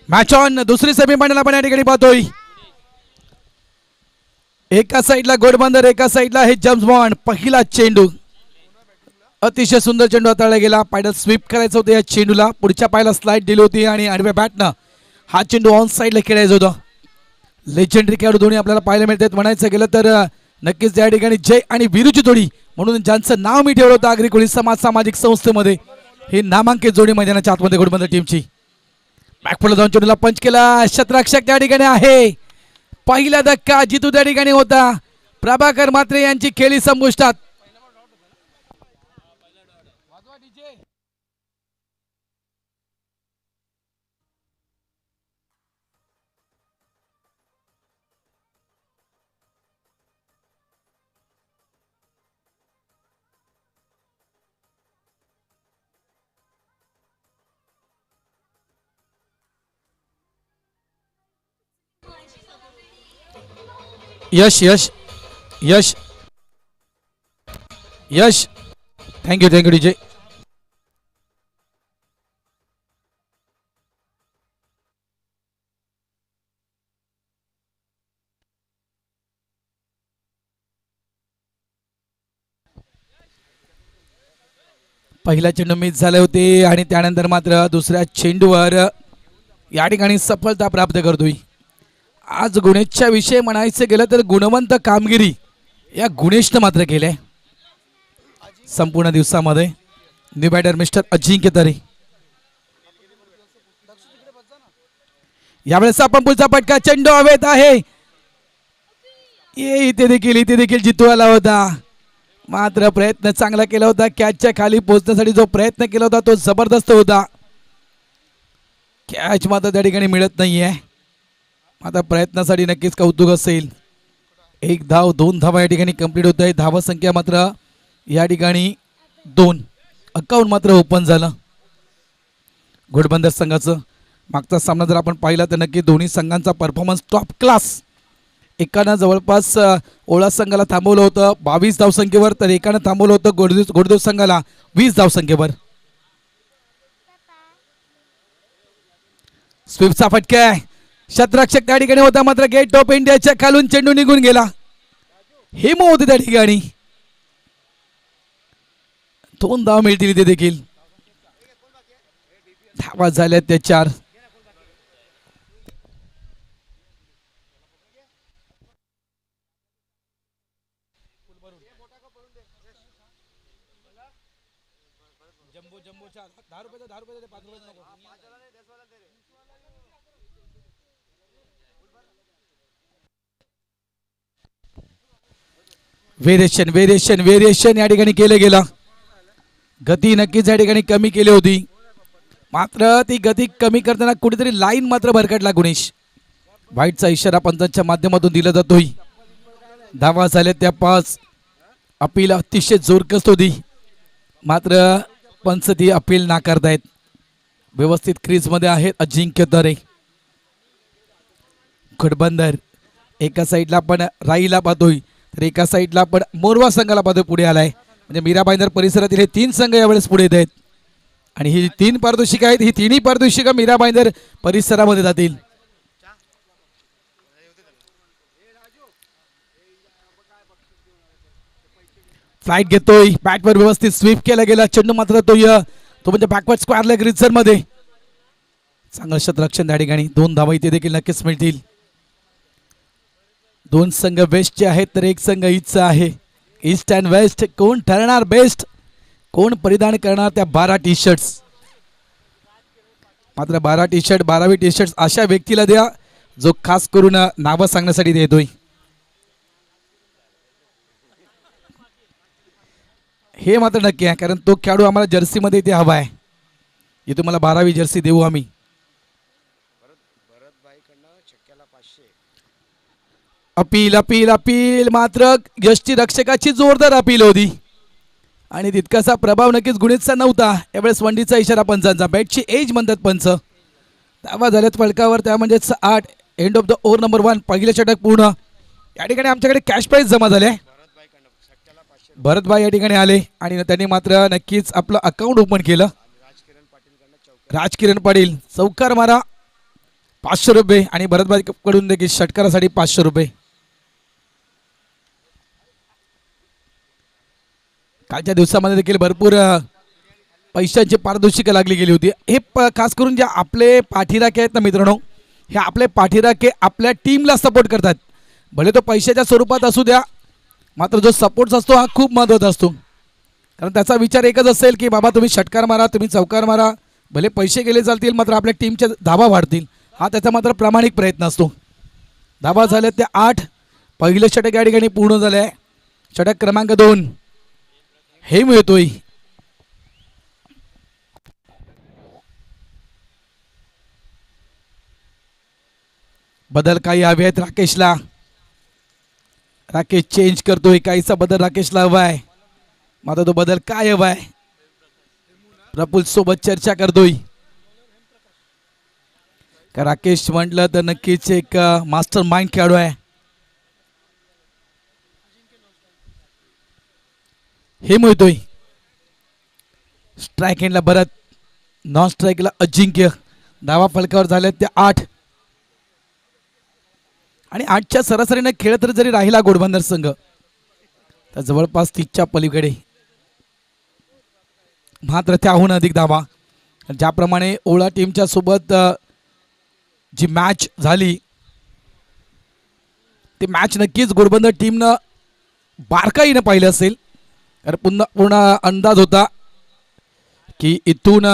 Match on दुसरी semifinal आपण या ठिकाणी पाहतोय. एका साईडला घोडबंदर, एका साईडला हे जेम्स बॉन्ड. पहिला चेंडू अतिशय सुंदर चेंडू हाताळला गेला. पायडल स्वीप करायचं होतं या चेंडूला, पुढच्या पायाला स्लाइड दिली होती आणि आडव्या बॅटनं हा चेंडू ऑन साईडला खेळायचा होता. लेजेंडरी खेळाडू दोन्ही आपल्याला पाहायला मिळतात. म्हणायचं गेलं तर नक्कीच या ठिकाणी जय आणि वीरूची जोडी म्हणून ज्यांचं नाव मी ठेवलं होतं आगरी कोळी समाज सामाजिक संस्थेमध्ये, ही नामांकित जोडी मैदानाच्या आतमध्ये घोडबंदर टीमची. बॅकफुटला जाऊन चेंडूला पंच केला. शतरक्षक त्या ठिकाणी आहे. पहिला धक्का जितू त्या ठिकाणी होता. प्रभाकर म्हात्रे यांची खेळी संपुष्टात. Yash Yash Yash Yash thank you thank you DJ. पहिला चेंडू मिस झाले होते आणि त्यानंतर मात्र दुसऱ्या चेंडूवर या ठिकाणी सफलता प्राप्त करतोय. आज गुणेशच्या विषयी म्हणायचं गेलं तर गुणवंत कामगिरी या गुणेशनं मात्र केले संपूर्ण दिवसामध्ये. न्यू बॅटर मिस्टर अजिंक्य तरे. यावेळेस आपण पुढचा पटका चेंडू हवेत आहे. इथे देखील जितू आला होता, मात्र प्रयत्न चांगला केला होता. कॅचच्या खाली पोहोचण्यासाठी जो प्रयत्न केला होता तो जबरदस्त होता. कॅच मात्र त्या ठिकाणी मिळत नाहीये. आता प्रयत्नासाठी नक्कीच कौतुक असेल. 1 धाव 2 धावा या ठिकाणी कंप्लीट होत आहे. धावा संख्या मात्र या ठिकाणी 2. अकाउंट मात्र ओपन झालं घोडबंदर संघाचं. मागचा सामना जर आपण पाहिला तर नक्की दोन्ही संघांचा परफॉर्मन्स टॉप क्लास. एकानं जवळपास ओळा संघाला थांबवलं होतं 22 धावसंख्येवर, तर एकानं थांबवलं होतं घोडदेव संघाला 20 धावसंख्येवर. स्वीपचा फटका आहे. शतरक्षक त्या ठिकाणी होता, मात्र गेट ऑफ इंडियाच्या खालून चेंडू निघून गेला. हेमो होते त्या ठिकाणी. 2 धाव मिळतील इथे देखील. धावा झाल्या त्या 4. व्हेरिएशन या ठिकाणी केलं गेलं. गती नक्कीच या ठिकाणी कमी केली होती, मात्र ती गती कमी करताना कुठेतरी लाईन मात्र भरकटला गुणेश. वाईटचा इशारा पंचांच्या माध्यमातून दिला जातोय. धावा झाल्या त्या 5. अपील अतिशय जोरकस होती, मात्र पंच ती अपील नाकारतायत. व्यवस्थित क्रीज मध्ये आहेत अजिंक्य तरे. घोडबंदर एका साईडला आपण राईला पाहतोय, तर एका साईडला आपण मोरवा संघाला पाहतोय पुढे आलाय. म्हणजे मीरा भाईंदर परिसरातील हे 3 संघ यावेळेस पुढे येत आहेत आणि ही 3 पारितोषिकं आहेत. ही 3ही पारितोषिकं मीरा भाईंदर परिसरामध्ये जातील. फ्लाइट घेतोय. बॅटवर व्यवस्थित स्वीप केला गेला. चेंडू मात्र तो म्हणजे बॅकवर्ड स्क्वेअर लेग रिझर मध्ये. चांगलं शतरक्षण त्या ठिकाणी. 2 धावा इथे देखील नक्कीच मिळतील. 2 संघ वेस्टचे आहेत तर 1 संघ ईस्टचा आहे. ईस्ट अँड वेस्ट कोण ठरणार बेस्ट, कोण परिधान करणार त्या 12 टी शर्ट्स. मात्र 12 टी शर्ट 12वी टी शर्ट अशा व्यक्तीला द्या जो खास करून नावं सांगण्यासाठी देतोय. हे मात्र नक्की आहे, कारण तो खेळाडू आम्हाला जर्सी मध्ये इथे हवा आहे. हे तुम्हाला 12वी जर्सी देऊ आम्ही. अपील अपील अपील मात्र यष्टी रक्षकाची जोरदार अपील होती आणि तितकासा प्रभाव नक्कीच गुणेशचा नव्हता. यावेळेस वंडीचा इशारा पंचांचा. बॅटची एज म्हणतात पंच. धावा झाल्यात फलकावर, त्या म्हणजेच 8. End of the over number 1. पहिलं षटक पूर्ण. या ठिकाणी आमच्याकडे कॅश प्राइज जमा झाले. भरतभाई या ठिकाणी आले आणि त्यांनी मात्र नक्कीच आपलं अकाउंट ओपन केलं. राजकिरण पाटील चौकार मारा. 500 रुपये आणि भरतभाई कडून देखील षटकारासाठी 500 रुपये. कालच्या दिवसामध्ये देखील भरपूर पैशांची पारदर्शिका लागली गेली होती. हे खास करून जे आपले पाठीराखे आहेत ना मित्रांनो, हे आपले पाठीराखे आपल्या टीमला सपोर्ट करतात. भले तो पैशाच्या स्वरूपात असू द्या, मात्र जो सपोर्ट असतो हा खूप महत्त्वाचा असतो. कारण त्याचा विचार एकच असेल की बाबा तुम्ही षटकार मारा, तुम्ही चौकार मारा, भले पैसे गेले चालतील मात्र आपल्या टीमच्या धाबा वाढतील, हा त्याचा मात्र प्रामाणिक प्रयत्न असतो. धाबा झाले ते 8. पहिलं षटक या ठिकाणी पूर्ण झालं आहे. षटक क्रमांक 2 हे मिळतोय. बदल काही हवे आहेत राकेशला. राकेश चेंज करतोय. काहीचा बदल राकेशला हवा आहे, मात्र तो बदल काय हवा आहे प्रफुल सोबत चर्चा करतोय. का राकेश म्हटलं तर नक्कीच एक मास्टर माइंड खेळाडू आहे. हे मिळतोय. स्ट्राईक एंडला भरत, नॉन स्ट्राईकला अजिंक्य. धावा फलकावर झाले ते 8 आणि 8च्या सरासरीने खेळत जरी राहिला घोडबंदर संघ तर जवळपास 30च्या पलीकडे, मात्र त्याहून अधिक धावा. ज्याप्रमाणे ओळा टीमच्या सोबत जी मॅच झाली ती मॅच नक्कीच घोडबंदर टीमनं बारकाईनं पाहिलं असेल. कारण पूर्ण अंदाज होता की इथून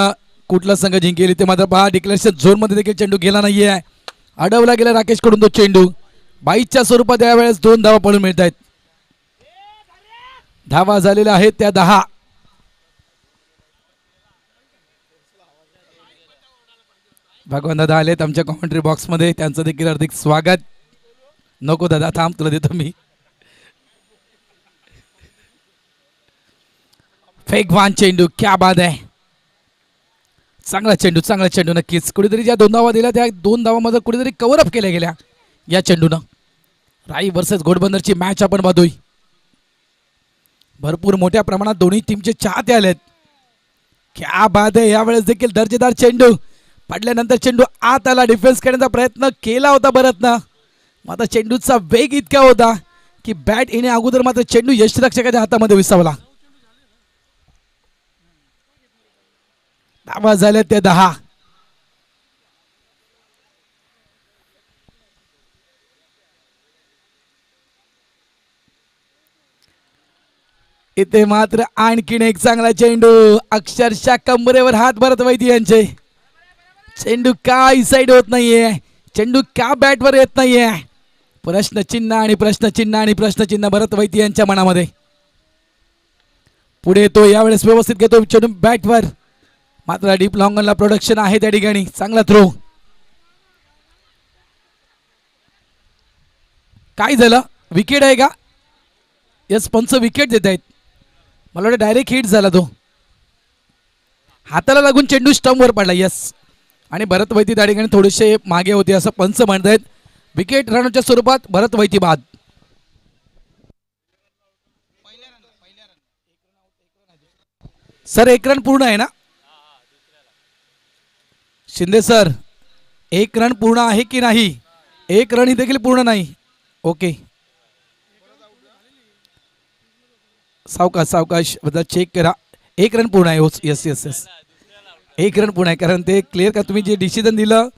कुठला संघ जिंकेल. ते मात्र पहा डिक्लेरेशन झोनमध्ये देखील चेंडू गेला नाहीये. अडवला गेला राकेशकडून तो चेंडू. 22च्या स्वरूपात यावेळेस 2 धावा पडून मिळत आहेत. धावा झालेल्या आहेत त्या 10. भगवान दादा आलेत आमच्या कॉमेंट्री बॉक्समध्ये, त्यांचं देखील हार्दिक स्वागत. नको दादा थांब, तुला देतो मी. फेकवान चेंडू, क्या बाद आहे. चांगला चेंडू, चांगला चेंडू. नक्कीच कुठेतरी ज्या 2 धावा दिल्या त्या 2 धावांमध्ये कुठेतरी कव्हर अप केल्या गेल्या या चेंडूनं. राई वर्सेस घोडबंदरची मॅच आपण पाहतोय. भरपूर मोठ्या प्रमाणात दोन्ही टीमचे चाहते आलेत. क्या बाद आहे. यावेळेस देखील दर्जेदार चेंडू पडल्यानंतर चेंडू आत आला. डिफेन्स करण्याचा प्रयत्न केला होता भरतनं, मात्र चेंडूचा वेग इतका होता की बॅट येण्या अगोदर मात्र चेंडू यष्टिरक्षकाच्या हातामध्ये विसावला. धावा झाल्या ते 10. इथे मात्र आणखीन एक चांगला चेंडू. अक्षरशः कमरेवर हात भरत वैद्य यांचे. चेंडू का साइड होत नाहीये, चेंडू का बॅटवर येत नाहीये. प्रश्नचिन्ह आणि प्रश्नचिन्ह आणि प्रश्नचिन्ह भरत वैद्य यांच्या मनामध्ये. पुढे तो यावेळेस व्यवस्थित घेतो चेंडू बॅटवर, मात्र डीप लॉंगनला प्रोडक्शन आहे त्या ठिकाणी. चांगला थ्रो. काय झालं, विकेट आहे का? यस, पंच विकेट देत आहेत. मला वाटतं डायरेक्ट हिट झाला तो. हाताला लागून चेंडू स्टंपवर पडला. यस, आणि भरत वैती त्या ठिकाणी थोडेसे मागे होते असं पंच म्हणतायत. विकेट रनच्या स्वरूपात भरत वैती बाद. सर 1 रन पूर्ण आहे ना शिंदे सर? 1 रन पूर्ण आहे की नाही? 1 रन ही देखील पूर्ण नाही. ओके, सावकाश सावकाश बद्दल चेक करा. 1 रन पूर्ण आहे. यस यस यस, 1 रन पूर्ण आहे. कारण ते क्लिअर का तुम्ही जे डिसिजन दिलं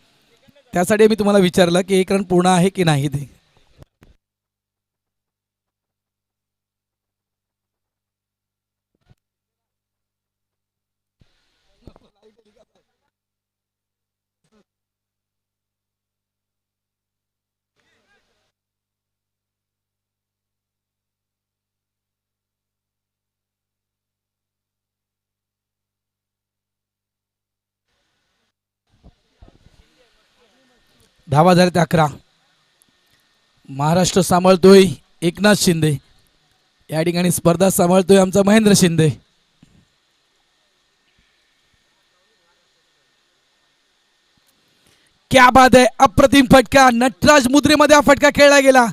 त्यासाठी मी तुम्हाला विचारलं की 1 रन पूर्ण आहे की नाही ते. धावा झाले 11. महाराष्ट्र सांभाळतोय एकनाथ शिंदे. या ठिकाणी स्पर्धा सांभाळतोय आमचा महेंद्र शिंदे. क्या बात आहे. अप्रतिम फटका. नटराज मुद्रेमध्ये हा फटका खेळला गेला,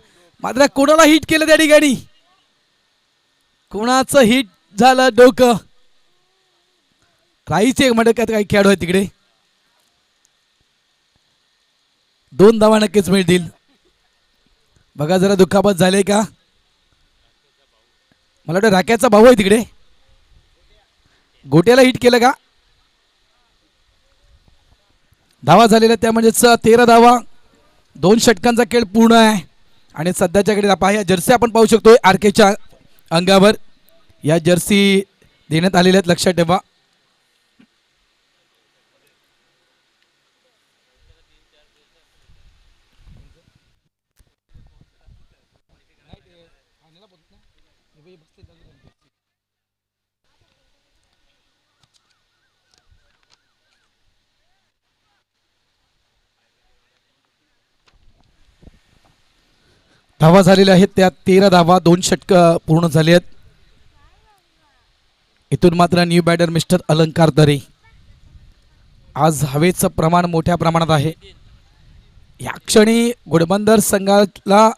मात्र कोणाला हिट केलं त्या ठिकाणी? कोणाचं हिट झालं डोकं? राईचे म्हणत काही खेळाडू आहे तिकडे. 2 धावा नक्कीच मिळतील. बघा जरा दुखापत झाले का. मला वाटतं राख्याचा भाऊ आहे तिकडे. गोट्याला हिट केलं का. धावा झालेल्या त्या म्हणजेच 13 धावा. 2 षटकांचा खेळ पूर्ण आहे. आणि सध्याच्याकडे या जर्सी आपण पाहू शकतोय आरकेच्या अंगावर. या जर्सी देण्यात आलेल्या आहेत, लक्षात ठेवा. धावा झालेल्या आहेत त्या 13 धावा. 2 षटक पूर्ण झाले आहेत. इथून मात्र न्यू बॅटर मिस्टर अलंकार तरे. आज हवेचं प्रमाण मोठ्या प्रमाणात आहे. या क्षणी घोडबंदर संघाला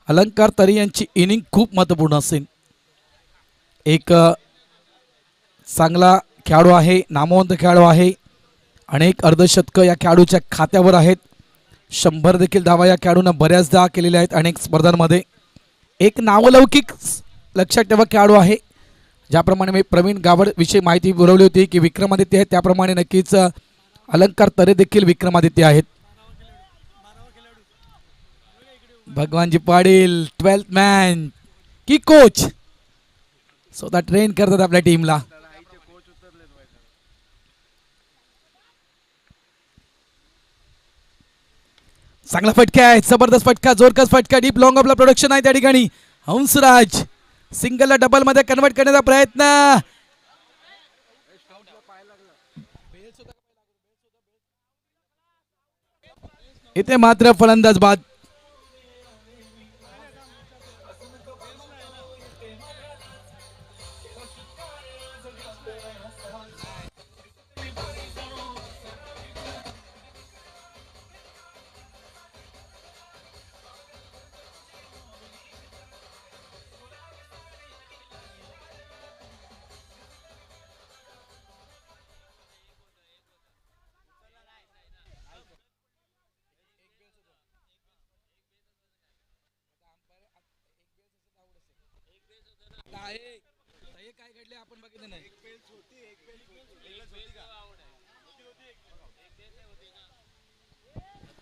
अलंकार तरे यांची इनिंग खूप महत्त्वपूर्ण असेल. एक चांगला खेळाडू आहे, नामवंत खेळाडू आहे. अनेक अर्धशतक या खेळाडूच्या खात्यावर आहेत. 100 देखील धावा या खेळाडूंना बऱ्याचदा केलेल्या आहेत अनेक स्पर्धांमध्ये. एक नावलौकिक लक्षात ठेवा खेळाडू आहे. ज्याप्रमाणे मी प्रवीण गावड विषयी माहिती पुरवली होती की विक्रमादित्य आहे, त्याप्रमाणे नक्कीच अलंकार तरे देखील विक्रमादित्य आहेत. भगवानजी पाटील 12th मॅन की कोच स्वतः ट्रेन करतात आपल्या टीमला. चांगला फटका आहे, जबरदस्त फटका, जोरकस फटका, डीप लॉंग ऑफला प्रोडक्शन आहे त्या ठिकाणी. हंसराज सिंगलला डबल मध्ये कन्वर्ट करण्याचा प्रयत्न. इथे मात्र फलंदाज बाद.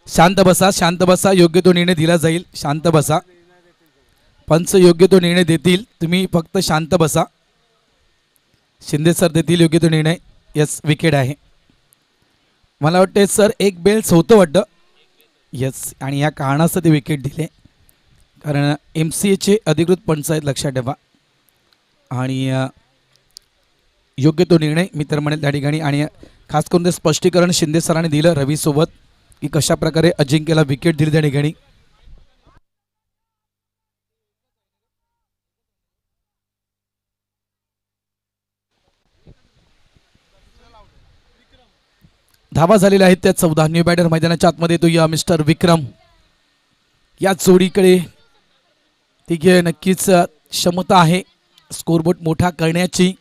शांत बसा, शांत बसा. योग्य तो निर्णय दिला जाईल. शांत बसा. पंच योग्य तो निर्णय देतील. तुम्ही फक्त शांत बसा. शिंदे सर देतील योग्य तो निर्णय. यस, विकेट आहे. मला वाटते सर एक बेल्स होतं वाटतं. यस, आणि या कारणासाठी विकेट दिले कारण MCAचे अधिकृत पंच आहेत, लक्षात ठेवा. आणि योग्य तो निर्णय मी तर म्हणेल त्या ठिकाणी. आणि खास करून ते स्पष्टीकरण शिंदे सरांनी दिलं रवीसोबत की कशा प्रकारे अजिंक्यला विकेट दिली त्या ठिकाणी. धावा झालेल्या आहेत त्या 14. न्यू बॅटर मैदानाच्या आतमध्ये येतो या मिस्टर विक्रम. या जोडीकडे ठीक आहे, नक्कीच क्षमता आहे स्कोरबोर्ड मोठा करण्याची.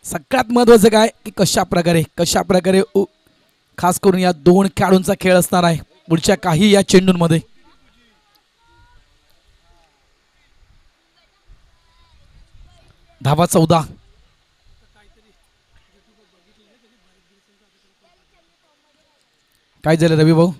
सगळ्यात महत्त्वाचं काय की कशा प्रकारे खास करून या 2 खेळाडूंचा खेळ असणार आहे पुढच्या काही या चेंडूंमध्ये. धावा 14. काय झालं रवी भाऊ.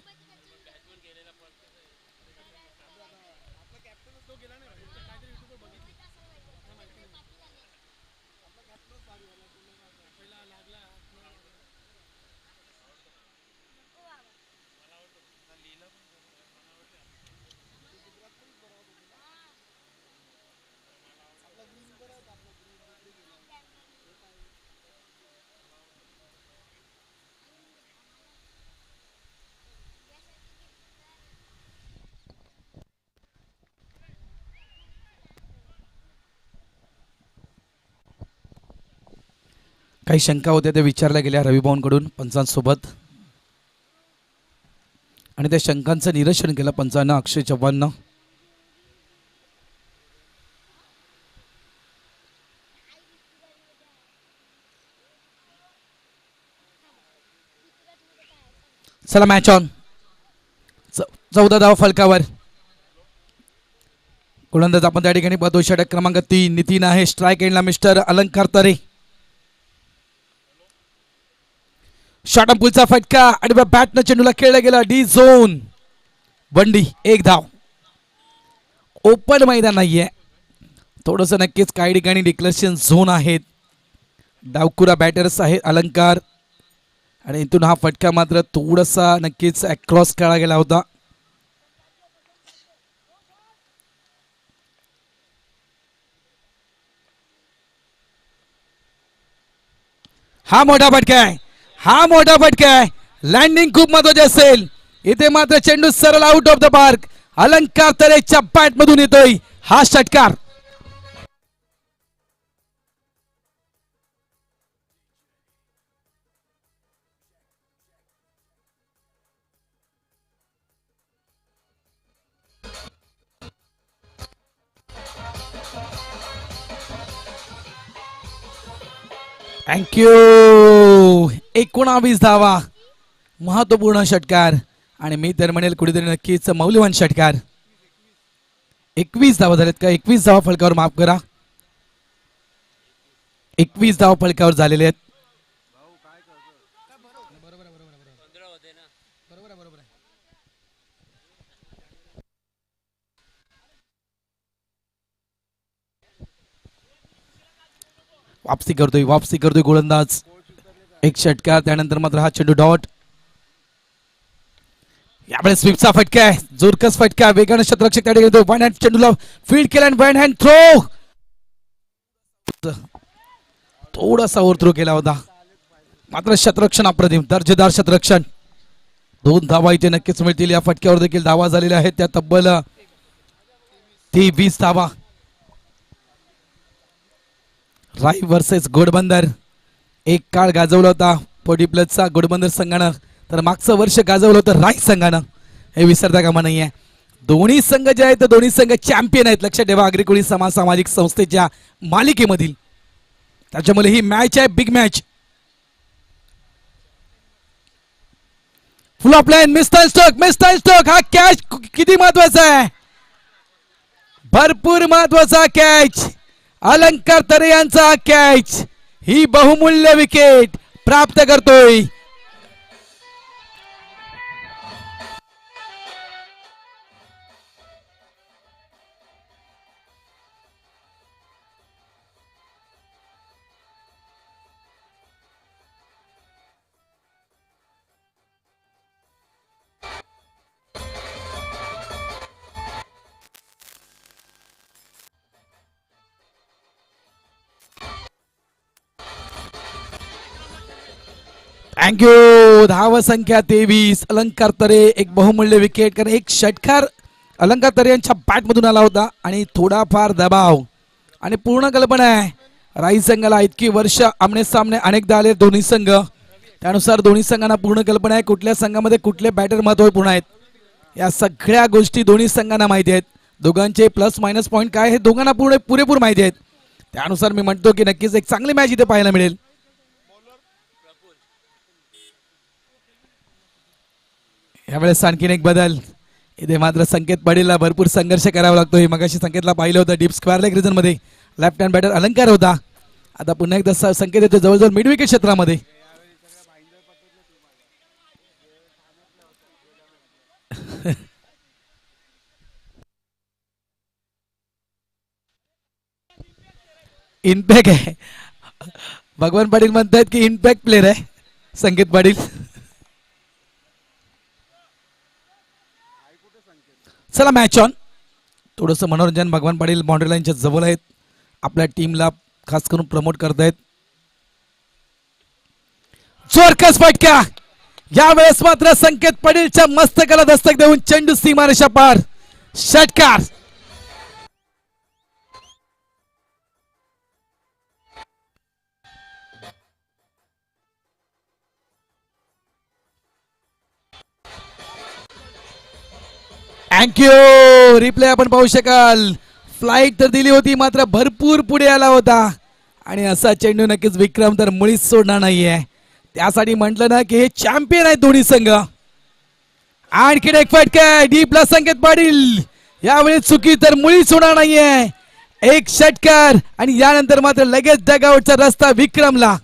काही शंका होत्या त्या विचारल्या गेल्या रविभाऊंकडून पंचांसोबत आणि त्या शंकांचं निरसन केलं पंचांना अक्षय चव्हाणनं. चला मॅच ऑन. 14 धावा फलकावर. गोलंदाज आपण त्या ठिकाणी पाहतो षटक क्रमांक 3 नितीन आहे. स्ट्राईक एंडला मिस्टर अलंकार तरे. शॉर्ट पुलचा फटका आणि बॅटनं चेंडूला खेळला गेला डी झोन. बंडी 1 धाव. ओपन मैदान नाहीये, थोडंसं नक्कीच काही ठिकाणी डिक्लेरेशन झोन आहेत. डावकुरा बॅटर्स आहेत अलंकार आणि इथून हा फटका मात्र थोडासा नक्कीच अक्रॉस खेळला गेला होता. हा मोठा फटका आहे, हा मोठा फटका आहे. लँडिंग खूप महत्वाची असेल. इथे मात्र चेंडू सरळ आउट ऑफ द पार्क. अलंकार तरेच्या बॅट मधून येतोय हा षटकार. थँक्यू. 19 धावा, महत्वपूर्ण षटकार आणि मी तर म्हणेल कुठेतरी नक्कीच मौल्यवान षटकार. 21 धावा झालेत का? 21 धावा फलकावर, माफ करा, 21 धावा फलकावर झालेले आहेत. वापसी करतोय गोलंदाज. एक षटकार, त्यानंतर मात्र हा चेंडू डॉट. यावेळेस स्वीपचा फटका आहे, जोरकस फटका. वेगाने शतरक्षक त्या ठिकाणी वन हँड चेंडूला फील्ड केला आणि वन हँड थ्रो. थोडासा ओव्हर थ्रो केला होता, मात्र शतरक्षण अप्रतिम, दर्जेदार शतरक्षण. 2 धावा इथे नक्कीच मिळतील. या फटक्यावर देखील धावा झालेल्या आहेत, त्या तब्बल 23 धावा. राय वर्सेस घोडबंदर. एक काळ गाजवला होता 40 प्लसचा घोडबंदर संघानं, तर मागचं वर्ष गाजवलं होतं राय संघानं, हे विसरता कामा नाहीये. दोन्ही संघ जे आहेत दोन्ही संघ चॅम्पियन आहेत. लक्षात ठेवा, अग्रिकोळी समाज सामाजिक संस्थेच्या मालिकेमधील. त्याच्यामुळे ही मॅच आहे, big match. Full of line, mister Stokes. हा कॅच किती महत्वाचा आहे, भरपूर महत्वाचा कॅच. अलंकार तरे यांचा कॅच ही बहुमूल्य विकेट प्राप्त करतोय. थँक्यू. धाव संख्या 23. अलंकार तरे एक बहुमूल्य विकेट, कारण एक षटकार अलंकार तरे यांच्या बॅट मधून आला होता आणि थोडाफार दबाव. आणि पूर्ण कल्पना आहे, राई संघाला इतकी वर्ष आमने सामने अनेकदा आले दोन्ही संघ, त्यानुसार दोन्ही संघांना पूर्ण कल्पना आहे कुठल्या संघामध्ये कुठले बॅटर महत्वपूर्ण आहेत. या सगळ्या गोष्टी दोन्ही संघांना माहिती आहेत. दोघांचे प्लस मायनस पॉईंट काय हे दोघांना पुरेपूर माहिती आहेत. त्यानुसार मी म्हणतो की नक्कीच एक चांगली मॅच इथे पाहायला मिळेल. यावेळेस आणखीन एक बदल. इथे मात्र संकेत पाटीलला भरपूर संघर्ष करावा लागतोय. मगाशी संकेतला पाहिलं होतं डीप स्क्वेअर लेग रिजन मध्ये, लेफ्ट हँड बॅटर अलंकार होता. आता पुन्हा एकदा संकेत येतो जवळजवळ मिड विकेट क्षेत्रामध्ये. इम्पॅक्ट आहे, भगवान पाटील म्हणतात की इम्पॅक्ट प्लेअर आहे संकेत पाटील. चला मॅच ऑन. थोडंसं मनोरंजन. भगवान पाटील बाउंड्री लाईनच्या जवळ आहेत, आपल्या टीमला खास करून प्रमोट करतायत. जोरकस फटका. यावेळेस मात्र संकेत पाटीलच्या मस्तकाला दस्तक देऊन चेंडू सीमारेषा पार. षटकार. थँक्यू. रिप्ले आपण पाहू शकाल. फ्लाइट तर दिली होती, मात्र भरपूर पुढे आला होता आणि असा चेंडू नक्कीच विक्रम तर मुळीच सोडणार नाहीये. त्यासाठी म्हटलं ना की हे चॅम्पियन आहेत दोन्ही संघ. आणखीन एक फटका डीपला संकेत पाटील. यावेळी चुकी तर मुळीच होणार नाहीये. एक षटकार आणि यानंतर मात्र लगेच डगआउटचा रस्ता विक्रमला.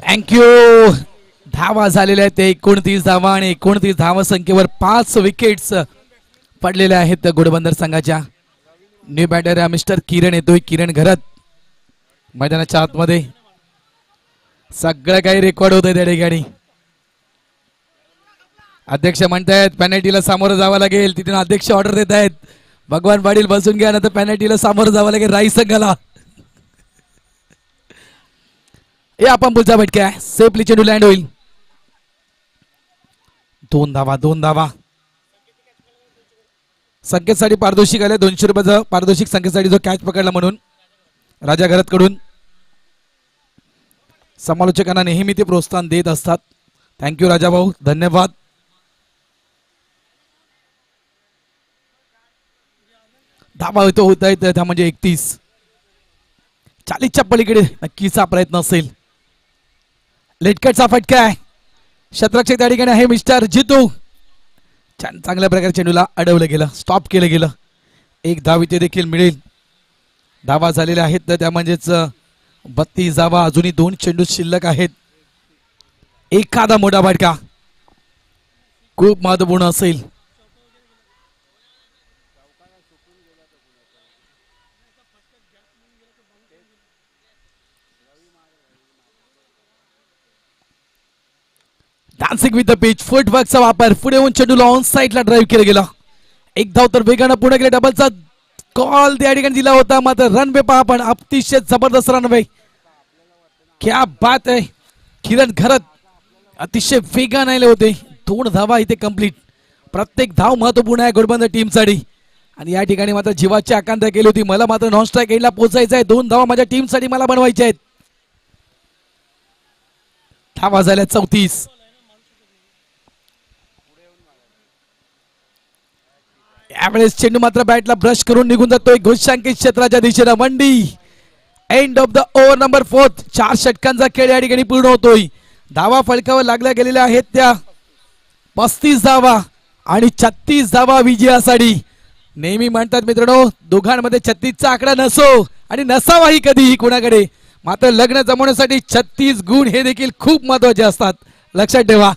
थँक्यू. धावा झालेल्या आहेत 29 धावा आणि 29 धावा संख्येवर 5 विकेट्स पडलेल्या आहेत घोडबंदर संघाच्या. न्यू बॅटर मिस्टर किरण येतोय. किरण घरत मैदानाच्या आतमध्ये सगळं काही रेकॉर्ड होत आहे त्या ठिकाणी. अध्यक्ष म्हणतायत पेनल्टीला सामोरं जावं लागेल. तिथून अध्यक्ष ऑर्डर देत आहेत भगवान पाटील बसून घ्या ना तर पेनल्टीला सामोरं जावं लागेल राई संघाला. हे आपण पुढचा फटका सेफली चेंडू लँड होईल. 2 धावा 2 धावा. संकेतसाठी पारितोषिक आले 200 रुपयाचं पारितोषिक संकेतसाठी जो कॅच पकडला म्हणून राजा घरत कडून. समालोचकांना नेहमी ते प्रोत्साहन देत असतात. थँक्यू राजा भाऊ, धन्यवाद. धावा होत आहेत त्या म्हणजे 31. 40च्या पलीकडे नक्कीचा प्रयत्न असेल. लेटकटचा फटका आहे. शतरक्षक त्या ठिकाणी आहे मिस्टर जितू. छान चांगल्या प्रकारे चेंडूला अडवलं गेलं, स्टॉप केलं गेलं. एक धाव इथे देखील मिळेल. धावा झालेल्या आहेत तर त्या म्हणजेच 32 धावा. अजूनही 2 चेंडू शिल्लक आहेत. एखादा मोठा फटका खूप महत्वपूर्ण असेल. डान्सिंग विथ द पिच फुटवर्कचा वापर. पुढे येऊन चेंडूला ऑन साईडला ड्राईव्ह केलं गेलं. एक धाव तर वेगानं पुढे गेले. डबलचा कॉल त्या ठिकाणी दिला होता मात्र रनवे पहा आपण अतिशय जबरदस्त रनवे. क्या बात आहे. किरण घरत अतिशय वेगाने आले होते. 2 धावा इथे कंप्लीट. प्रत्येक धाव महत्वपूर्ण आहे घोडबंदर टीमसाठी आणि या ठिकाणी मात्र जीवाची आकांक्षा केली होती. मला मात्र नॉन स्ट्राईक एंडला पोहोचायचं आहे. 2 धावा माझ्या टीमसाठी मला बनवायच्या आहेत. धावा झाल्या 34. यावेळेस चेंडू मात्र बॅटला ब्रश करून निघून जातोय घोषांकित क्षेत्राच्या दिशेनं. मंडी end of the over number 4. 4 षटकांचा खेळ या ठिकाणी पूर्ण होतोय. धावा फलकावर लागल्या गेलेल्या आहेत त्या 35 धावा आणि 36 धावा विजयासाठी. नेहमी म्हणतात मित्रांनो दोघांमध्ये 36चा आकडा नसो आणि नसावाही कधीही कोणाकडे, मात्र लग्न जमवण्यासाठी 36 गुण हे देखील खूप महत्वाचे असतात. लक्षात ठेवा.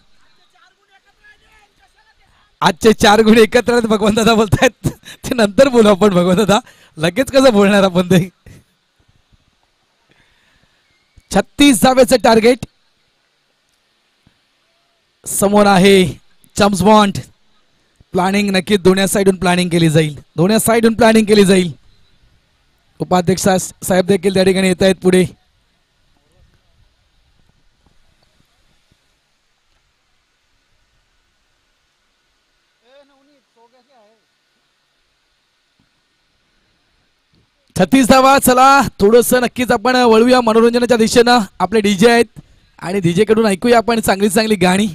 आजचे 4 गुण एकत्र भगवान दादा बोलतायत ते नंतर बोलू आपण. भगवान दादा लगेच कसं बोलणार आपण ते. 36 धावेचं टार्गेट समोर आहे. चम्स बॉन्ड प्लॅनिंग नक्की दोन्ही साइडून प्लॅनिंग केली जाईल. दोन्ही साइडून प्लॅनिंग केली जाईल. उपाध्यक्ष साहेब देखील त्या ठिकाणी येत आहेत पुढे. छत्तीस धावा. चला थोडस नक्कीच आपण वळूया मनोरंजनाच्या दिशेनं. आपले डीजे आहेत आणि डीजे कडून ऐकूया आपण चांगली चांगली गाणी.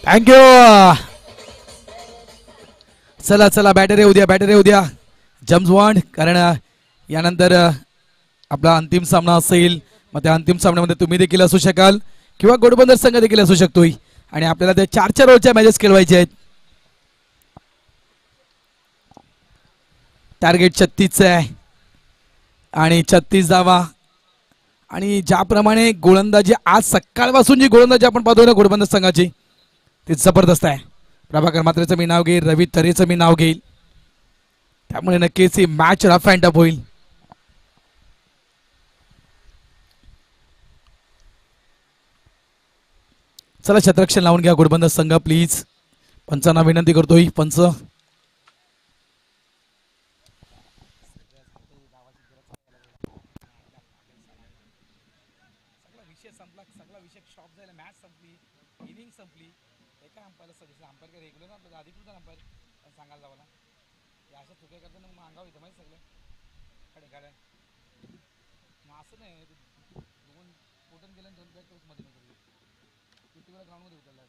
थँक्यू. चला चला बॅटर येऊ द्या जम्स बॉन्ड, कारण यानंतर आपला अंतिम सामना असेल. मग त्या अंतिम सामन्यामध्ये तुम्ही देखील असू शकाल किंवा गोडबंदर संघ देखील असू शकतोय आणि आपल्याला त्या 4 ओव्हरच्या मॅचेस खेळवायच्या आहेत. टार्गेट 36 आहे आणि 36 धावा. आणि ज्याप्रमाणे गोलंदाजी आज सकाळपासून जी गोलंदाजी आपण पाहतोय ना गोडबंदर संघाची, ती जबरदस्त आहे. प्रभाकर मात्रेचं मी नाव घेईल, रवी तरेचं मी नाव घेईल. त्यामुळे नक्कीच ही मॅच रफ अँड टफ होईल. चला शतरक्षण लावून घ्या गोडबंदर संघ प्लीज. पंचांना विनंती करतोय. पंच सगळा विषय स्टॉप झाला. मॅच संपली, इनिंग संपली. एका अंपायरला सजेशन, अंपायर काय रेग्युलर ना आपल्याला अधिकृत अंपायर सांगायला जावं या अशा चुक्या करताना मग अंगावर येतं माहिती सगळं कडे गाड्या. मग असं नाही 2 पोटन गेल्या 2 बॅट मध्ये उतरली. किती वेळा ग्राउंडमध्ये उतरला.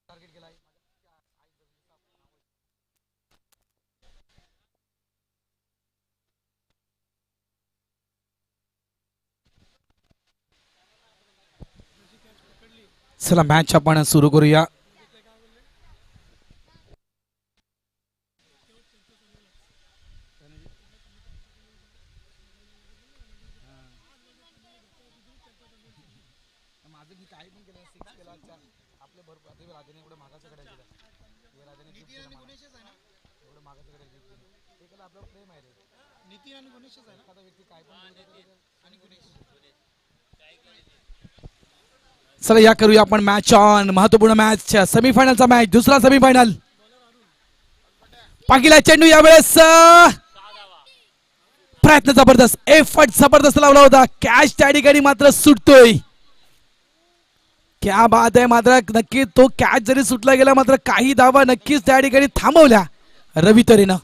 टार्गेट केलाय. चला मॅच आपण सुरू करूया. माझं मी काही पण केलं 6 केला. आपल्या भरपूर राजाने एवढं मागाचं करायचं राजाने एवढं मागाचं करायचं ते केलं. आपलं प्रेम आहे रे. नितीन आणि गुणेशच आहे. एखादा व्यक्ती काय पण आणि गुणेश. चला या करूया आपण मॅच ऑन. महत्वपूर्ण मॅच, सेमीफायनलचा मॅच, दुसरा सेमीफायनल. पहिला चेंडू यावेळेस प्रयत्न जबरदस्त, एफर्ट जबरदस्त लावला होता. कॅच त्या ठिकाणी मात्र सुटतोय. क्या बात आहे. मात्र नक्की तो कॅच जरी सुटला गेला मात्र काही धावा नक्कीच त्या ठिकाणी थांबवल्या रवी तरेनं.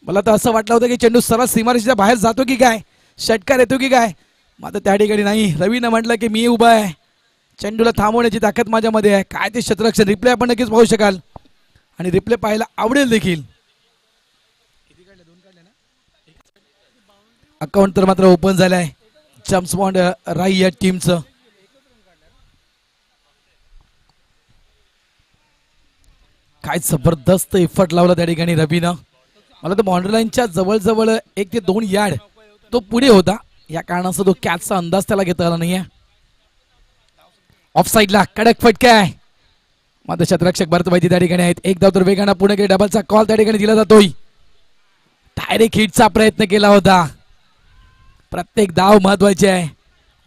मला तर असं वाटलं होतं की चेंडू सरळ सीमारेषेच्या बाहेर जातो की काय, षटकार येतो की काय, मात्र त्या ठिकाणी नाही. रवीनं म्हटलं की मी उभा आहे, चेंडूला थांबवण्याची ताकद माझ्यामध्ये आहे. काय ते क्षेत्ररक्षण. रिप्ले आपण नक्कीच पाहू शकाल आणि रिप्ले पाहायला आवडेल देखील. अकाउंट तर मात्र ओपन झालंय जम्स बॉन्ड राई या टीमचं. काय जबरदस्त एफर्ट लावला त्या ठिकाणी रवीनं. मला तर बाउंड्री लाईनच्या जवळजवळ 1 ते 2 यार्ड तो पुढे होता. या कारणाचा तो कॅचचा अंदाज त्याला घेता आला नाहीये. ऑफ साईडला कडक फटका आहे. मात्र शतरक्षक भारतवाईती त्या ठिकाणी आहेत. एक धाव तर वेगानं पुणे गेले. डबलचा कॉल त्या ठिकाणी दिला जातोय. डायरेक्ट हिटचा प्रयत्न केला होता. प्रत्येक धाव महत्वाची आहे.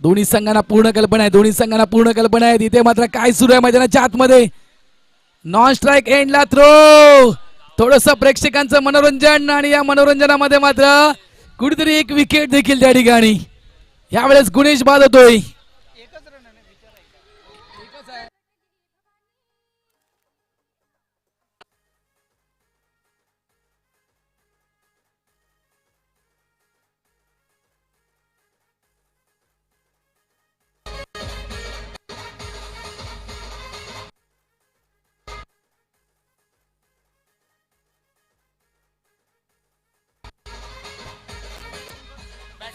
दोन्ही संघांना पूर्ण कल्पना आहे. इथे मात्र काय सुरू आहे मैदानाच्या आतमध्ये. नॉन स्ट्राईक एंडला थ्रो. थोडस प्रेक्षकांचं मनोरंजन आणि या मनोरंजनामध्ये मात्र कुठेतरी एक विकेट देखील त्या ठिकाणी यावेळेस गुणेश बाद होतोय.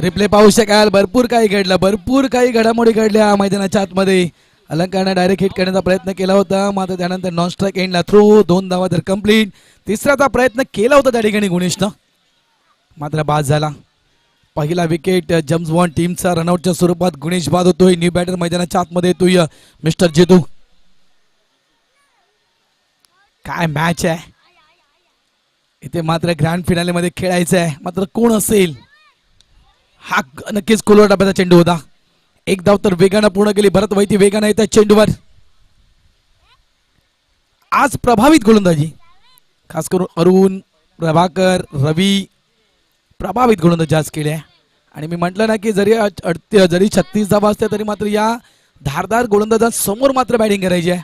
रिप्ले पाहू शकाल. भरपूर काही घडामोडी घडल्या मैदानाच्या आतमध्ये. अलंकारनं डायरेक्ट हिट करण्याचा प्रयत्न केला होता, मात्र त्यानंतर नॉन स्ट्राईक एंडला थ्रो. 2 धावा तर कंप्लीट. तिसऱ्याचा प्रयत्न केला होता त्या ठिकाणी गुणेशनं, मात्र बाद झाला. पहिला विकेट जम्स बॉन्ड टीमचा रनआउटच्या स्वरूपात गुणेश बाद होतोय. न्यू बॅटर मैदानाच्या आतमध्ये येतोय मिस्टर जेतू. काय मॅच आहे इथे. मात्र ग्रँड फिनाले मध्ये खेळायचं आहे. मात्र कोण असेल. हा नक्कीच कोलवर डब्याचा चेंडू होता. 1 धाव तर वेगानं पूर्ण केली. भरत वैती वेगानं येतात चेंडूवर. आज प्रभावित गोलंदाजी, खास करून अरुण, प्रभाकर, रवी प्रभावित गोलंदाजी आज केल्या. आणि मी म्हटलं ना की जरी 36 धावा असते तरी मात्र या धारदार गोलंदाजांसमोर मात्र बॅटिंग करायची आहे.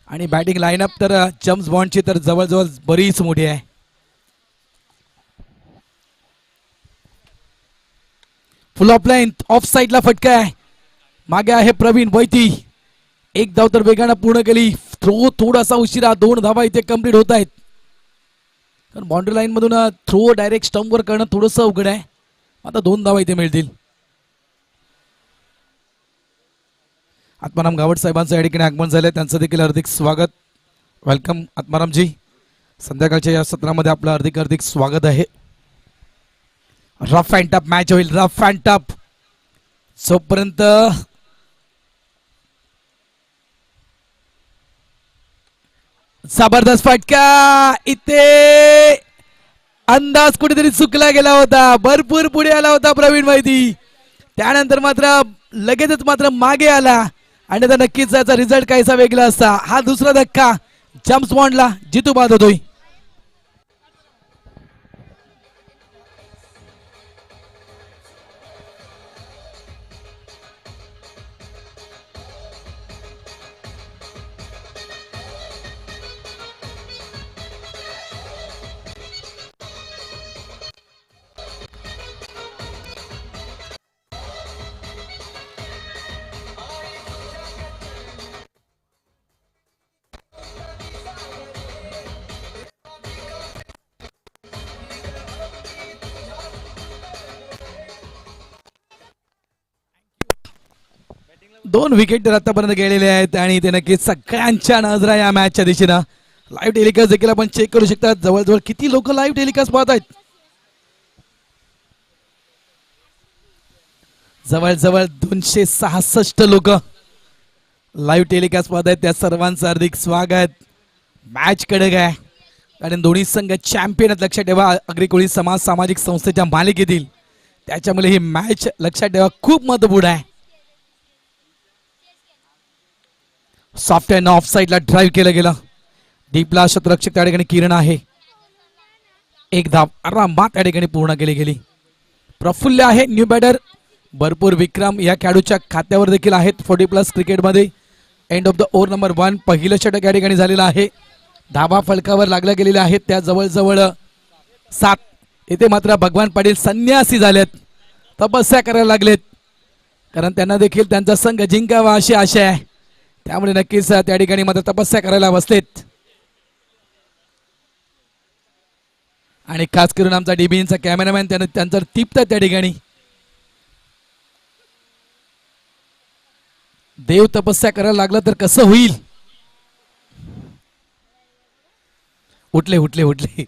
आणि बॅटिंग लाईनअप तर जेम्स बॉन्डची तर जवळजवळ बरीच मोठी आहे. फुल ऑफ लेंथ ऑफ साइडला फटका आहे. मागे आहे प्रवीण वैती. एक धाव तर वेगानं पूर्ण केली. थ्रो थोडासा उशिरा, 2 धावा इथे कंप्लीट होत आहेत. कारण बाउंड्री लाईन मधून थ्रो डायरेक्ट स्टंपवर करणं थोडंसं अवघड आहे. आता 2 धावा इथे मिळतील. आत्माराम गावड साहेबांचं या ठिकाणी आगमन झालंय, त्यांचं देखील हार्दिक स्वागत. वेलकम आत्मारामजी. संध्याकाळच्या या सत्रामध्ये आपलं हार्दिक हार्दिक स्वागत आहे. रफ अँड टफ मॅच होईल, रफ अँड टफ. जोपर्यंत जबरदस्त फटका, इथे अंदाज कुठेतरी चुकला गेला होता. भरपूर पुढे आला होता प्रवीण वैदी, त्यानंतर मात्र लगेचच मात्र मागे आला आणि आता नक्कीच त्याचा रिझल्ट काहीसा वेगळा असता. हा दुसरा धक्का जेम्स बॉन्डला जितू बाद होतोय. दोन विकेट तर आतापर्यंत गेलेले आहेत आणि ते नक्कीच सगळ्यांच्या नजरा या मॅचच्या दिशेनं. लाईव्ह टेलिकास्ट देखील आपण चेक करू शकता. जवळजवळ किती लोक लाईव्ह टेलिकास्ट पाहत आहेत? जवळजवळ 266 लोक लाईव्ह टेलिकास्ट पाहत आहेत. त्या सर्वांचं हार्दिक स्वागत. मॅच कडक आहे कारण दोन्ही संघ चॅम्पियन आहेत. लक्षात ठेवा, अग्रिकोळी समाज सामाजिक संस्थेच्या मालिकेतील, त्याच्यामुळे ही मॅच लक्षात ठेवा खूप महत्वपूर्ण आहे. सॉफ्ट अँड ऑफ साइडला ड्राइव्ह केलं गेलं. डीपला शतरक्षक त्या ठिकाणी किरण आहे. एक धाव आरामात त्या ठिकाणी पूर्ण केली गेली. प्रफुल्ल आहे न्यू बॅटर. भरपूर विक्रम या खेळाडूच्या खात्यावर देखील आहेत 40+ क्रिकेटमध्ये. End of the over number 1 पहिलं षटक या ठिकाणी झालेलं आहे. धाबा फलकावर लागल्या गेलेल्या आहेत त्या जवळजवळ 7. इथे मात्र भगवान पाटील संन्यासी झालेत, तपस्या करायला लागलेत, कारण त्यांना देखील त्यांचा संघ जिंकावा अशी आशा आहे. त्यामुळे नक्कीच त्या ठिकाणी मात्र तपस्या करायला बसलेत. आणि खास करून आमचा डीबीचा कॅमेरामॅन त्यांचा टिपतात त्या ठिकाणी. देव तपस्या करायला लागला तर कसं होईल? उठले उठले उठले.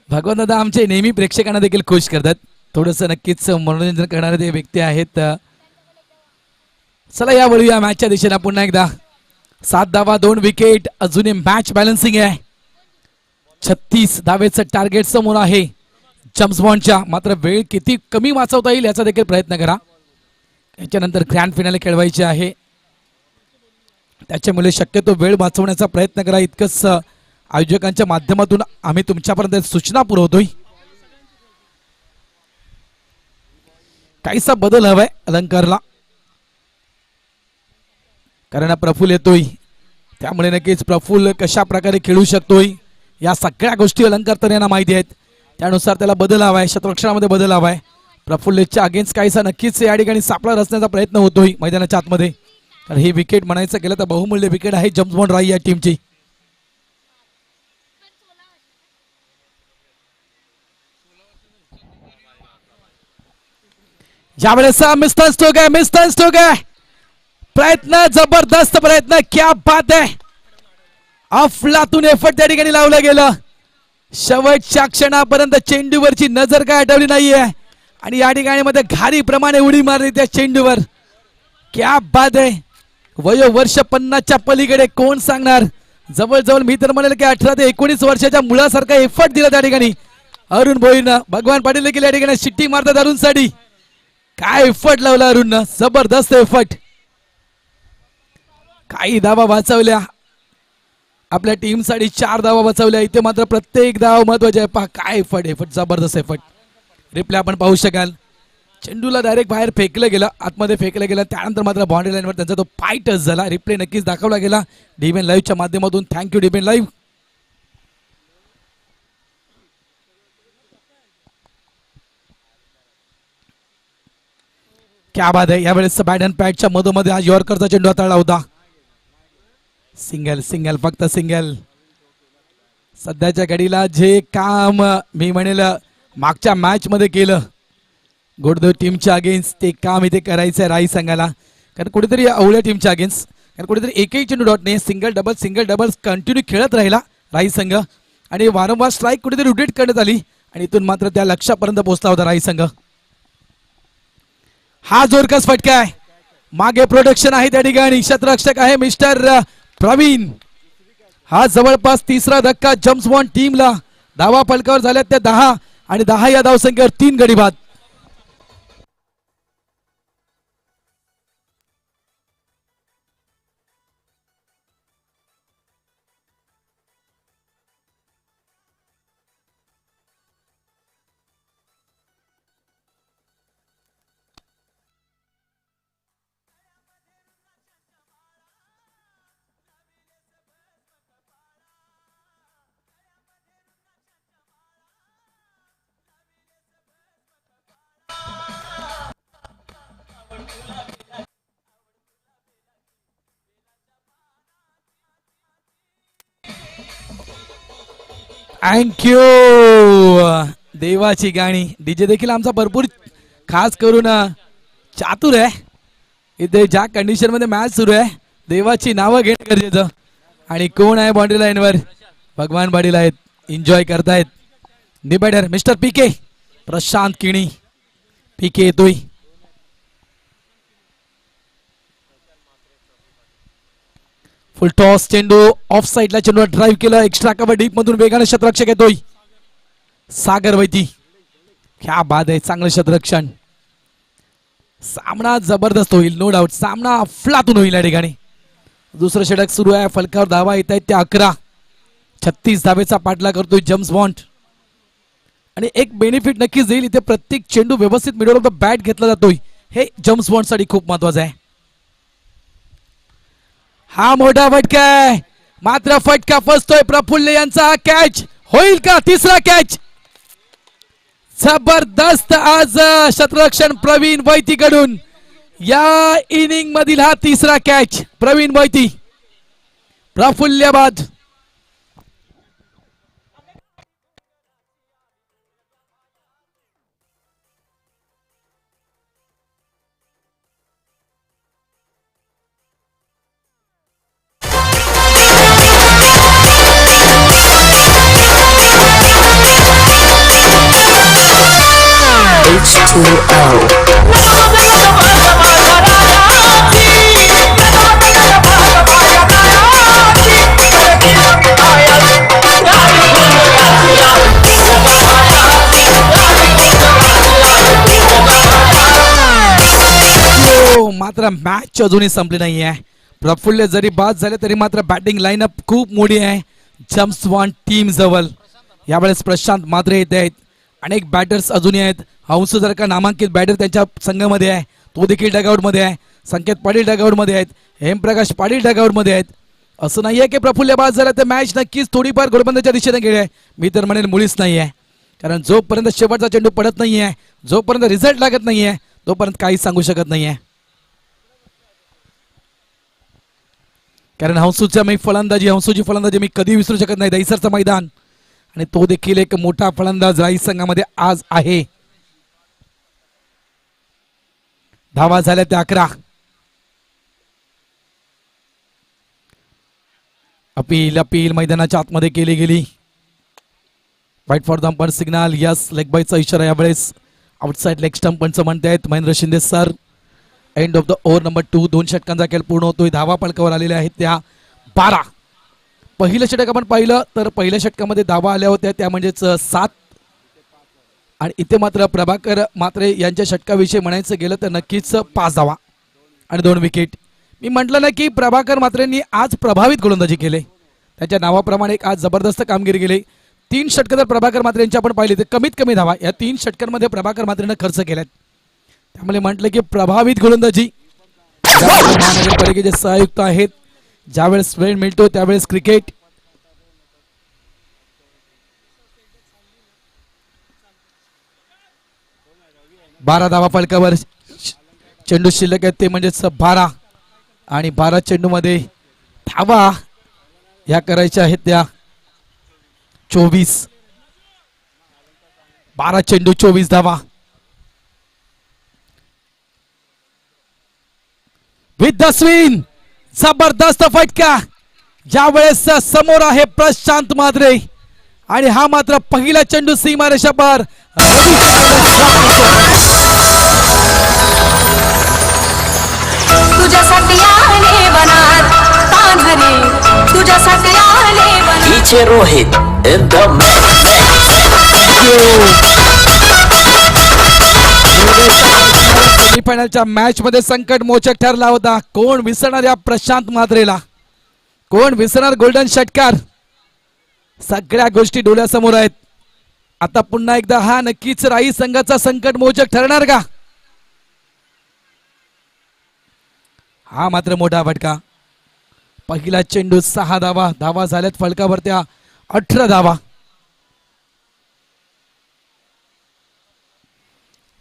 भगवान दादा आमचे नेहमी प्रेक्षकांना देखील खुश करतात. थोडंसं नक्कीच मनोरंजन करणारे ते व्यक्ती आहेत. चला या वळूया मॅचच्या दिशेला पुन्हा एकदा. 7 धावा 2 विकेट. अजूनही मॅच बॅलन्सिंग आहे. 36 धावेचं टार्गेट समोर आहे जेम्स बॉन्डच्या. मात्र वेळ किती कमी वाचवता येईल याचा देखील प्रयत्न करा. याच्यानंतर ग्रँड फिनाले खेळवायचे आहे, त्याच्यामुळे शक्यतो वेळ वाचवण्याचा प्रयत्न करा. इतकंच आयोजकांच्या माध्यमातून आम्ही तुमच्यापर्यंत सूचना पुरवतोय. काहीसा बदल हवाय अलंकारला, कारण प्रफुल्ल येतोय, त्यामुळे नक्कीच प्रफुल्ल कशा प्रकारे खेळू शकतोय या सगळ्या गोष्टी अलंकार तर यांना माहिती आहेत. त्यानुसार त्याला बदल हवाय, शतरक्षणामध्ये बदल हवाय. प्रफुल्लच्या अगेन्स्ट काहीसा नक्कीच या ठिकाणी सापळा रचण्याचा प्रयत्न होतोय मैदानाच्या आतमध्ये. तर ही विकेट म्हणायचं गेलं तर बहुमूल्य विकेट आहे जेम्स बॉन्ड राही या टीमची. यावेळेस मिस्टर स्टोक आहे. प्रयत्न, जबरदस्त प्रयत्न, क्या बात आहे. अफलातून एफर्ट त्या ठिकाणी लावलं गेलं. शेवटच्या क्षणापर्यंत चेंडूवरची नजर काय हटवली नाहीये आणि या ठिकाणी मध्ये घारी प्रमाणे उडी मारली त्या चेंडूवर. क्या बात आहे. वयोवर्ष 50च्या पलीकडे कोण सांगणार. जवळजवळ मी तर म्हणेल की 18 ते 19 वर्षाच्या मुलासारखा एफर्ट दिला त्या ठिकाणी अरुण भोईरनं. भगवान पाटील देखील या ठिकाणी शिट्टी मारतात अरुणसाठी. काय एफर्ट लावला अरुणनं, जबरदस्त एफर्ट. काही धावा वाचवल्या आपल्या टीमसाठी, 4 धावा वाचवल्या. इथे मात्र प्रत्येक धाव महत्वाची आहे. पहा काय एफर्ट जबरदस्त एफर्ट. रिप्ले आपण पाहू शकाल. चेंडूला डायरेक्ट बाहेर फेकलं गेलं, आतमध्ये फेकलं गेलं. त्यानंतर मात्र बाउंड्री लाईनवर त्यांचा तो पाय टच झाला. रिप्ले नक्कीच दाखवला गेला डीबीएन लाईव्हच्या माध्यमातून. Thank you DBN live. क्या बात आहे. यावेळेस बॅट अँड पॅडच्या मधोमध्ये आज यॉर्करचा चेंडू हाताळला होता. सिंगल फक्त सिंगल. सध्याच्या घडीला जे काम मी म्हणेल मागच्या मॅच मध्ये केलं गोडदेव टीमच्या अगेन्स्ट, ते काम इथे करायचं आहे राई संघाला. कारण कुठेतरी अवळ्या टीमच्या अगेन्स्ट, कारण कुठेतरी एकही चेंडू डॉट नाही. सिंगल डबल कंटिन्यू खेळत राहिला राई संघ आणि वारंवार स्ट्राईक कुठेतरी रोटेट करण्यात आली आणि इथून मात्र त्या लक्ष्यापर्यंत पोहोचला होता राई संघ. हा जोरकस फटका आहे. मागे प्रोडक्शन आहे त्या ठिकाणी. क्षेत्ररक्षक आहे मिस्टर प्रवीण. हा जवळपास तिसरा धक्का जम्स बॉन्ड टीमला. धावा फलकावर झाल्यात त्या 10 आणि 10 या धावसंख्येवर 3 गडी बाद. थँक्यू. देवाची गाणी. डीजे देखील आमचा भरपूर खास करून चातुर आहे. इथे ज्या कंडिशन मध्ये मॅच सुरू आहे देवाची नावं घेणं गरजेचं. आणि कोण आहे बाउंड्री लाईनवर? भगवान बाडीला आहेत, एन्जॉय करतायत. डिबेटर मिस्टर पीके प्रशांत किणी. पीके येतोय. फुल टॉस चेंडू ऑफ साइडला चेंडू ड्राइव्ह केलं. एक्स्ट्रा कव्हर डीप मधून वेगाने क्षेत्ररक्षक येतोय सागर वैती. क्या बाद आहे. चांगलं क्षेत्ररक्षण. सामना जबरदस्त होईल नो डाऊट. सामना अफलातून होईल या ठिकाणी. दुसरं षटक सुरू आहे. फलकावर धावा येत आहेत त्या 11. 36 धावेचा पाठला करतोय जम्स बॉन्ड. आणि एक बेनिफिट नक्कीच देईल इथे. प्रत्येक चेंडू व्यवस्थित मिडल ऑफ द बॅट घेतला जातोय. हे जम्स बॉन्ड साठी खूप महत्वाचं आहे. हा मोठा फटका आहे. मात्र फटका फसतोय. प्रफुल्ल यांचा हा कॅच होईल का? तिसरा कॅच. जबरदस्त आज क्षेत्ररक्षण प्रवीण वैती कडून. या इनिंग मधील हा तिसरा कॅच प्रवीण वैती. प्रफुल्ल बाद. मात्र मॅच अजूनही संपली नाही आहे. प्रफुल्ल जरी बाद झाले तरी मात्र बॅटिंग लाईनअप खूप मोठी आहे जम्स बॉन्ड टीम जवळ. यावेळेस प्रशांत मात्रे येत आहेत. अनेक बॅटर्स अजूनही आहेत. हंस जर का नामांकित बॅटर त्यांच्या संघामध्ये आहे, तो देखील डगआउट मध्ये आहे. संकेत पाटील डगआउट मध्ये आहेत. हेमप्रकाश पाटील डगआउट मध्ये आहेत. असं नाहीये की प्रफुल्ल बाद झाला तर मॅच नक्कीच थोडीफार घोडबंदीच्या दिशेने गेली आहे. मी तर म्हणेन मुळीच नाही आहे. कारण जोपर्यंत शेवटचा चेंडू पडत नाहीये, जोपर्यंत रिझल्ट लागत नाहीये, तोपर्यंत काहीच सांगू शकत नाहीये. कारण हंसूची फलंदाजी मी कधी विसरू शकत नाही. दहिसरचं मैदान आणि तो देखील एक मोठा फलंदाज राई संघामध्ये आज आहे. धावा झाल्या त्या 11. अपील मैदानाच्या आतमध्ये केली गेली. वाईट for the umpire signal. Yes leg बायचा इशारा. यावेळेस आउटसाइड लेग स्टंप पंच म्हणतायत Mahendra Shinde sir. End of the over number 2. 2 षटकांचा खेळ पूर्ण होतोय. धावा फलकावर आलेल्या आहेत त्या 12. पहिलं षटक आपण पाहिलं तर पहिल्या षटकामध्ये धावा आल्या होत्या त्या म्हणजेच 7. आणि इथे मात्र प्रभाकर मात्रे यांच्या षटकाविषयी म्हणायचं गेलं तर नक्कीच 5 धावा आणि 2 विकेट. मी म्हटलं ना की प्रभाकर म्हात्रेंनी आज प्रभावित गोलंदाजी केले, त्याच्या नावाप्रमाणे आज जबरदस्त कामगिरी केली. 3 षटकं जर प्रभाकर म्हात्रे यांची आपण पाहिली तर कमीत कमी धावा या 3 षटकांमध्ये प्रभाकर म्हात्रेनं खर्च केल्यात. त्यामुळे म्हटलं की प्रभावित गोलंदाजी. महानगरपालिकेचे सहआयुक्त आहेत, ज्यावेळेस वेळ मिळतो त्यावेळेस क्रिकेट. बारा धावा फलकावर, चेंडू शिल्लक आहेत ते म्हणजेच 12 आणि 12 चेंडूमध्ये धावा या करायच्या आहेत त्या 24. 12 चेंडू 24 धावा. विथ द स्विंग जबरदस्त फटका. ज्यावेळेस समोर आहे प्रशांत म्हात्रे आणि हा मात्र पहिला चेंडू सीमारेषा पार. तुझ्यासाठी आले वनात तान्हरे, तुझ्यासाठी आले वनात. DJ Rohit in the mix. सेमीफायनलच्या मॅच मध्ये संकट मोचक ठरला होता. कोण विसरणार या प्रशांत म्हात्रेला, कोण विसरणार गोल्डन षटकार. सगळ्या गोष्टी डोळ्यासमोर आहेत. आता पुन्हा एकदा हा नक्कीच राई संघाचा संकट मोचक ठरणार का. हा मात्र मोठा फटका. पहिला चेंडू 6 धावा. धावा झाल्यात फलकावर त्या 18 धावा.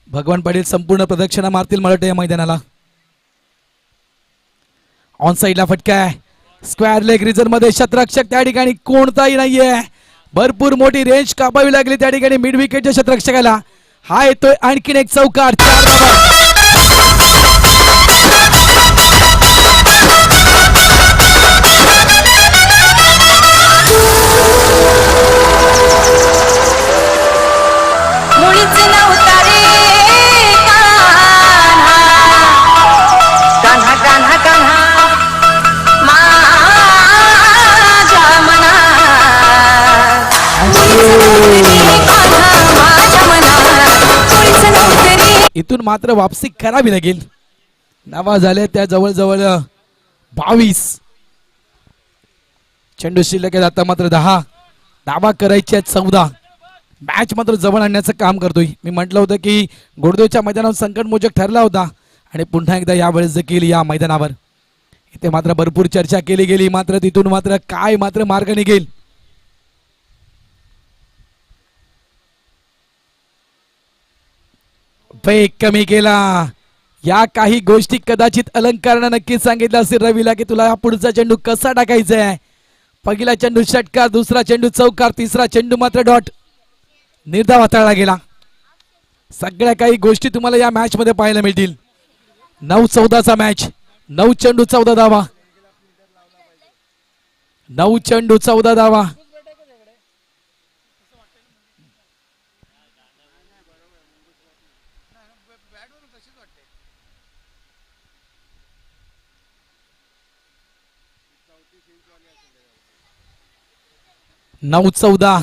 भगवान पाटील संपूर्ण प्रदक्षिणा मारतील मला वाटतं या मैदानाला. ऑन साइडला फटका आहे. स्क्वेअर लेग रिजन मध्ये शतरक्षक त्या ठिकाणी कोणताही नाहीये. भरपूर मोठी रेंज कापावी लागली त्या ठिकाणी मिड विकेटच्या शतरक्षकाला. हा येतोय आणखीन एक चौकार. 4 धावा. मुळीच नव्हता रे कान्हा, कान्हा कान्हा कान्हा माझ्या मनात. माझ्या मनात मुळीच नव्हते रे. इथून मात्र वापसी करावी लागेल. धावा झाले त्या जवळजवळ 22. चेंडू शिल्लक आहे आता मात्र 10. धावा करायची आहेत 14. मॅच मात्र जवळ आणण्याचं काम करतोय. मी म्हटलं होतं की गोडदेवच्या मैदानावर संकट मोचक ठरला होता आणि पुन्हा एकदा यावेळेस देखील या मैदानावर इथे मात्र भरपूर चर्चा केली गेली. मात्र तिथून मात्र काय मात्र मार्ग निघेल. वेग कमी केला. या काही गोष्टी कदाचित अलंकारानं नक्कीच सांगितलं असेल रवीला की तुला पुढचा चेंडू कसा टाकायचा आहे. पहिला चेंडू षटकार, दुसरा चेंडू चौकार, तिसरा चेंडू मात्र डॉट. निर्धाव हाताळला गेला. सगळ्या काही गोष्टी तुम्हाला या मॅच मध्ये पाहायला मिळतील. 9-14 मॅच. 9 चेंडू 14 धावा. 9 चेंडू 14 धावा. नऊ 14.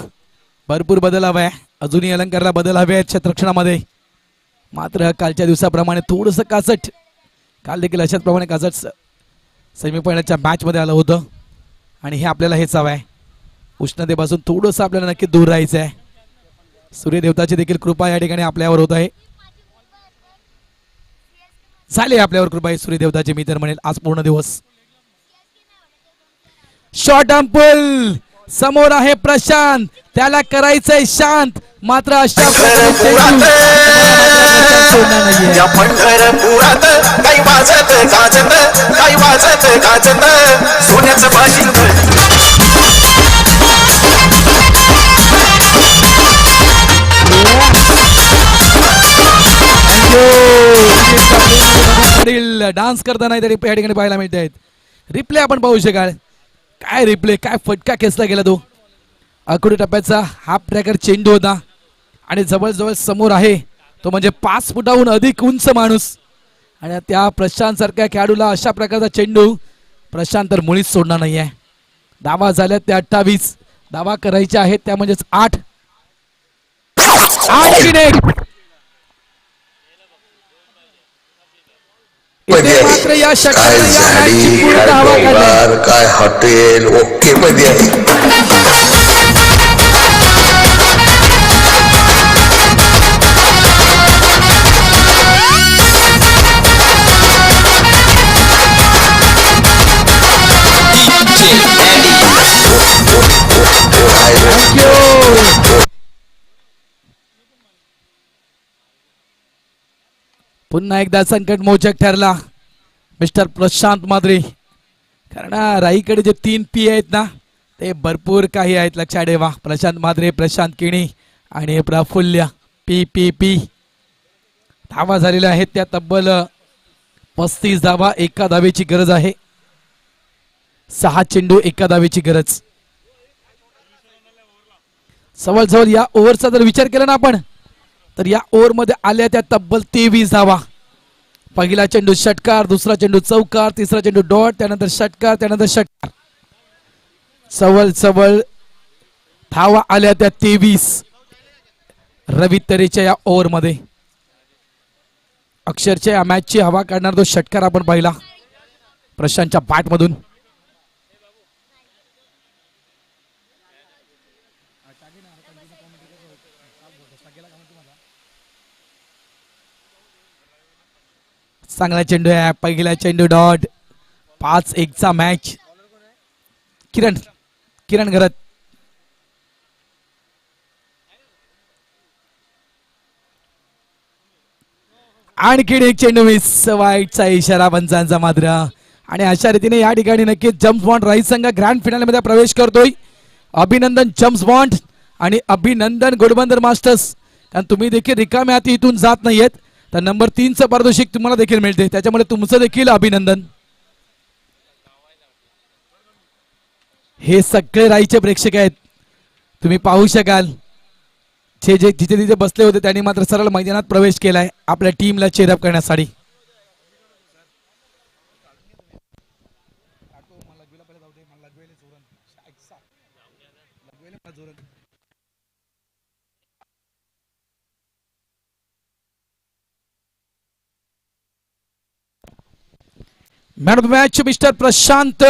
भरपूर बदल हवाय. अजूनही अलंकारला बदल हवे आहेत क्षेत्ररक्षणामध्ये. मात्र कालच्या दिवसाप्रमाणे थोडंसं कासट, काल देखील अशाच प्रमाणे कासट सेमीफायनलच्या मॅच मध्ये आलं होतं आणि हे आपल्याला हेच हवं आहे. उष्णतेपासून थोडंसं आपल्याला नक्की दूर राहायचं आहे. सूर्यदेवताची देखील कृपा या ठिकाणी आपल्यावर होत आहे. झाले आपल्यावर कृपा आहे सूर्यदेवताची, मी तर म्हणेल आज पूर्ण दिवस. शॉर्ट अंपुल समोर आहे प्रशांत, त्याला करायचंय शांत. मात्र अशा प्रकारे या पंढरपुरात काही वाजत गाजत, काही वाजत गाजत सोन्याचं बाशिंग. डान्स करताना या ठिकाणी पाहायला मिळत आहेत. रिप्ले आपण पाहू शकाल. काय रिप्ले, काय फटका खेचला गेला तो. अकुडी टप्प्याचा हाफ ट्रॅकर चेंडू होता आणि जवळजवळ समोर आहे तो म्हणजे 5 फुटाहून अधिक उंच माणूस आणि त्या प्रशांत सारख्या खेळाडूला अशा प्रकारचा चेंडू प्रशांत तर मुळीच सोडणार नाही आहे. धावा झाल्यात त्या 28. धावा करायच्या आहेत त्या म्हणजेच 8. इथे मात्र या काय षटकाराने या मॅचची झाडी पूर्ण काय हवा काढली. डोंगर काय हॉटेल ओके मध्ये आहे. Thank you. पुन्हा एकदा संकट मोचक ठरला मिस्टर प्रशांत माद्रे. कारण राईकडे जे 3 पी आहेत ना ते भरपूर काही आहेत, लक्षात ठेवा. प्रशांत माद्रे, प्रशांत किणी आणि प्रफुल्य. पी पी पी धावा झालेल्या आहेत त्या तब्बल 35 धावा. एका धावेची गरज आहे. 6 चेंडू एका धावेची गरज. जवळ या ओव्हरचा जर विचार केला ना आपण तर या ओव्हर मध्ये आल्या त्या तब्बल 23 धावा. पहिला चेंडू षटकार, दुसरा चेंडू चौकार, तिसरा चेंडू डॉट, त्यानंतर षटकार, त्यानंतर षटकार. सवल धावा आल्या त्या 23 रवी तरेच्या या ओव्हर मध्ये. अक्षरशः या मॅचची हवा काढणार तो षटकार आपण पाहिला प्रशांतच्या बॅट मधून. चांगला चेंडू आहे. पहिला चेंडू डॉट. 5-1 चा मॅच. किरण घरत. आणखीन एक चेंडू मिस. वाईटचा इशारा पंचांचा मात्र. आणि अशा रीतीने या ठिकाणी नक्कीच जम्स बॉन्ड राईट संघ ग्रँड फिनाले मध्ये प्रवेश करतोय. अभिनंदन जम्स बॉन्ड आणि अभिनंदन घोडबंदर मास्टर्स. कारण तुम्ही देखील रिकाम्या हाती इथून जात नाहीयेत, तर नंबर 3चं पारितोषिक तुम्हाला देखील मिळते, त्याच्यामुळे तुमचं देखील अभिनंदन. हे सगळे राईचे प्रेक्षक आहेत, तुम्ही पाहू शकाल. जिथे तिथे बसले होते त्यांनी मात्र सरळ मैदानात प्रवेश केलाय आपल्या टीमला चेअरअप करण्यासाठी. Man of the match mister Prashant